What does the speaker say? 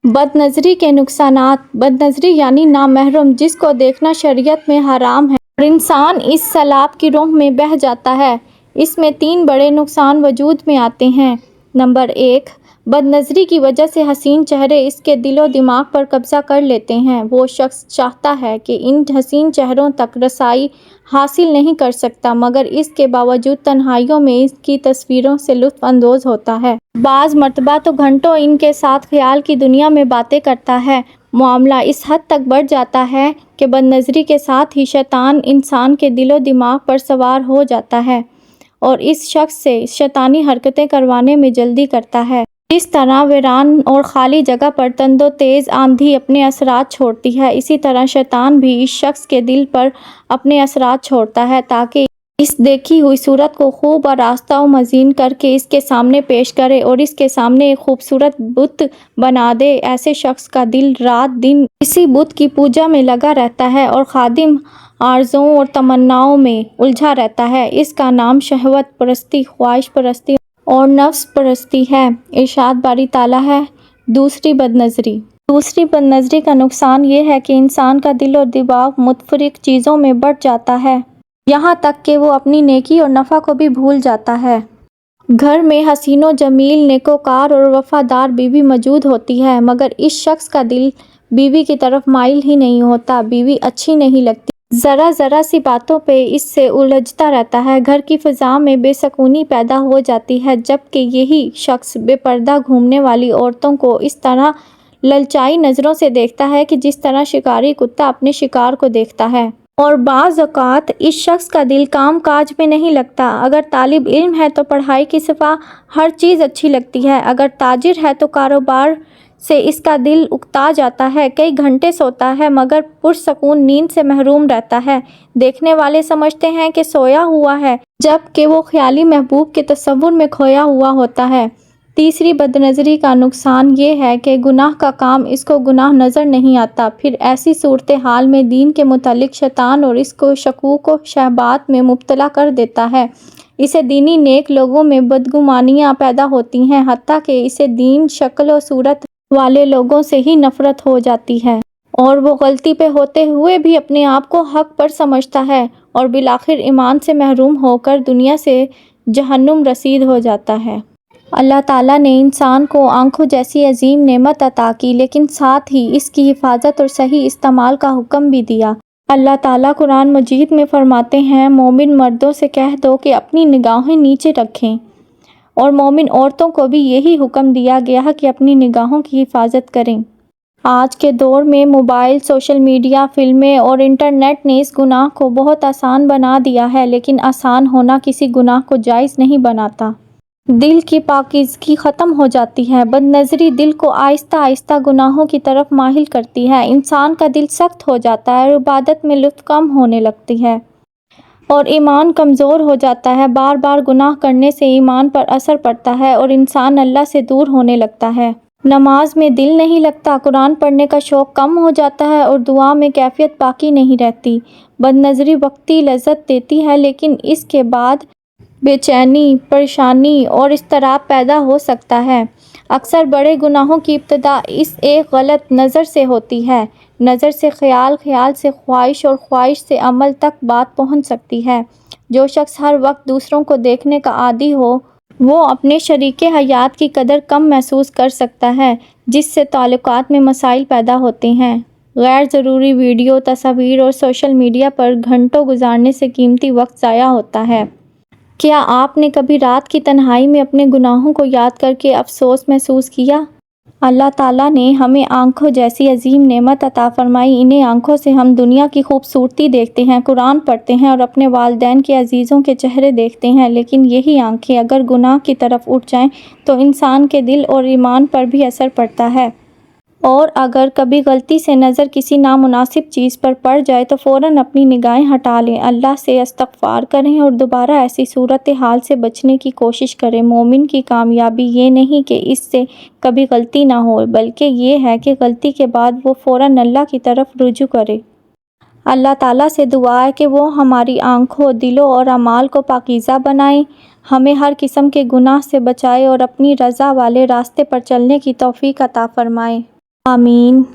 بد نظری کے نقصانات۔ بد نظری یعنی نامحرم، جس کو دیکھنا شریعت میں حرام ہے اور انسان اس سیلاب کی روح میں بہہ جاتا ہے۔ اس میں 3 بڑے نقصان وجود میں آتے ہیں۔ نمبر 1، بد نظری کی وجہ سے حسین چہرے اس کے دل و دماغ پر قبضہ کر لیتے ہیں۔ وہ شخص چاہتا ہے کہ ان حسین چہروں تک رسائی حاصل نہیں کر سکتا، مگر اس کے باوجود تنہائیوں میں اس کی تصویروں سے لطف اندوز ہوتا ہے۔ بعض مرتبہ تو گھنٹوں ان کے ساتھ خیال کی دنیا میں باتیں کرتا ہے۔ معاملہ اس حد تک بڑھ جاتا ہے کہ بد نظری کے ساتھ ہی شیطان انسان کے دل و دماغ پر سوار ہو جاتا ہے اور اس شخص سے شیطانی حرکتیں کروانے میں جلدی کرتا ہے۔ جس طرح ویران اور خالی جگہ پر تند و تیز آندھی اپنے اثرات چھوڑتی ہے، اسی طرح شیطان بھی اس شخص کے دل پر اپنے اثرات چھوڑتا ہے تاکہ اس دیکھی ہوئی صورت کو خوب آراستہ و مزین کر کے اس کے سامنے پیش کرے اور اس کے سامنے ایک خوبصورت بت بنا دے۔ ایسے شخص کا دل رات دن اسی بت کی پوجا میں لگا رہتا ہے اور خادم آرزوؤں اور تمناؤں میں الجھا رہتا ہے۔ اس کا نام شہوت پرستی، خواہش پرستی اور نفس پرستی ہے۔ ارشاد باری تعالیٰ ہے۔ دوسری بد نظری۔ دوسری بد نظری کا نقصان یہ ہے کہ انسان کا دل اور دماغ متفرق چیزوں میں بٹ جاتا ہے، یہاں تک کہ وہ اپنی نیکی اور نفع کو بھی بھول جاتا ہے۔ گھر میں حسین و جمیل، نیکوکار اور وفادار بیوی موجود ہوتی ہے، مگر اس شخص کا دل بیوی کی طرف مائل ہی نہیں ہوتا۔ بیوی اچھی نہیں لگتی، ذرا ذرا سی باتوں پہ اس سے الجھتا رہتا ہے۔ گھر کی فضا میں بے سکونی پیدا ہو جاتی ہے، جبکہ یہی شخص بے پردہ گھومنے والی عورتوں کو اس طرح للچائی نظروں سے دیکھتا ہے کہ جس طرح شکاری کتا اپنے شکار کو دیکھتا ہے۔ اور بعض اوقات اس شخص کا دل کام کاج میں نہیں لگتا۔ اگر طالب علم ہے تو پڑھائی کے سوا ہر چیز اچھی لگتی ہے، اگر تاجر ہے تو کاروبار سے اس کا دل اکتا جاتا ہے۔ کئی گھنٹے سوتا ہے مگر پرسکون نیند سے محروم رہتا ہے۔ دیکھنے والے سمجھتے ہیں کہ سویا ہوا ہے، جبکہ وہ خیالی محبوب کے تصور میں کھویا ہوا ہوتا ہے۔ تیسری بد نظری کا نقصان یہ ہے کہ گناہ کا کام اس کو گناہ نظر نہیں آتا۔ پھر ایسی صورتحال میں دین کے متعلق شیطان اور اس کو شکوک و شبہات میں مبتلا کر دیتا ہے۔ اسے دینی نیک لوگوں میں بدگمانیاں پیدا ہوتی ہیں، حتیٰ کہ اسے دین شکل و صورت والے لوگوں سے ہی نفرت ہو جاتی ہے اور وہ غلطی پہ ہوتے ہوئے بھی اپنے آپ کو حق پر سمجھتا ہے اور بالآخر ایمان سے محروم ہو کر دنیا سے جہنم رسید ہو جاتا ہے۔ اللہ تعالیٰ نے انسان کو آنکھوں جیسی عظیم نعمت عطا کی، لیکن ساتھ ہی اس کی حفاظت اور صحیح استعمال کا حکم بھی دیا۔ اللہ تعالیٰ قرآن مجید میں فرماتے ہیں، مومن مردوں سے کہہ دو کہ اپنی نگاہیں نیچے رکھیں، اور مومن عورتوں کو بھی یہی حکم دیا گیا کہ اپنی نگاہوں کی حفاظت کریں۔ آج کے دور میں موبائل، سوشل میڈیا، فلمیں اور انٹرنیٹ نے اس گناہ کو بہت آسان بنا دیا ہے، لیکن آسان ہونا کسی گناہ کو جائز نہیں بناتا۔ دل کی پاکیزگی ختم ہو جاتی ہے۔ بد نظری دل کو آہستہ آہستہ گناہوں کی طرف مائل کرتی ہے۔ انسان کا دل سخت ہو جاتا ہے اور عبادت میں لطف کم ہونے لگتی ہے اور ایمان کمزور ہو جاتا ہے۔ بار بار گناہ کرنے سے ایمان پر اثر پڑتا ہے اور انسان اللہ سے دور ہونے لگتا ہے۔ نماز میں دل نہیں لگتا، قرآن پڑھنے کا شوق کم ہو جاتا ہے اور دعا میں کیفیت باقی نہیں رہتی۔ بد نظری وقتی لذت دیتی ہے، لیکن اس کے بعد بے چینی، پریشانی اور اضطراب پیدا ہو سکتا ہے۔ اکثر بڑے گناہوں کی ابتدا اس ایک غلط نظر سے ہوتی ہے۔ نظر سے خیال، خیال سے خواہش اور خواہش سے عمل تک بات پہنچ سکتی ہے۔ جو شخص ہر وقت دوسروں کو دیکھنے کا عادی ہو، وہ اپنے شریک حیات کی قدر کم محسوس کر سکتا ہے، جس سے تعلقات میں مسائل پیدا ہوتے ہیں۔ غیر ضروری ویڈیو، تصاویر اور سوشل میڈیا پر گھنٹوں گزارنے سے قیمتی وقت ضائع ہوتا ہے۔ کیا آپ نے کبھی رات کی تنہائی میں اپنے گناہوں کو یاد کر کے افسوس محسوس کیا؟ اللہ تعالیٰ نے ہمیں آنکھوں جیسی عظیم نعمت عطا فرمائی۔ انہیں آنکھوں سے ہم دنیا کی خوبصورتی دیکھتے ہیں، قرآن پڑھتے ہیں اور اپنے والدین کے عزیزوں کے چہرے دیکھتے ہیں، لیکن یہی آنکھیں اگر گناہ کی طرف اٹھ جائیں تو انسان کے دل اور ایمان پر بھی اثر پڑتا ہے، اور اگر کبھی غلطی سے نظر کسی نامناسب چیز پر پڑ جائے تو فوراً اپنی نگاہیں ہٹا لیں، اللہ سے استغفار کریں اور دوبارہ ایسی صورتحال سے بچنے کی کوشش کریں۔ مومن کی کامیابی یہ نہیں کہ اس سے کبھی غلطی نہ ہو، بلکہ یہ ہے کہ غلطی کے بعد وہ فوراً اللہ کی طرف رجوع کرے۔ اللہ تعالیٰ سے دعا ہے کہ وہ ہماری آنکھوں، دلوں اور اعمال کو پاکیزہ بنائے، ہمیں ہر قسم کے گناہ سے بچائے اور اپنی رضا والے راستے پر چلنے کی توفیق عطا فرمائے۔ آمین۔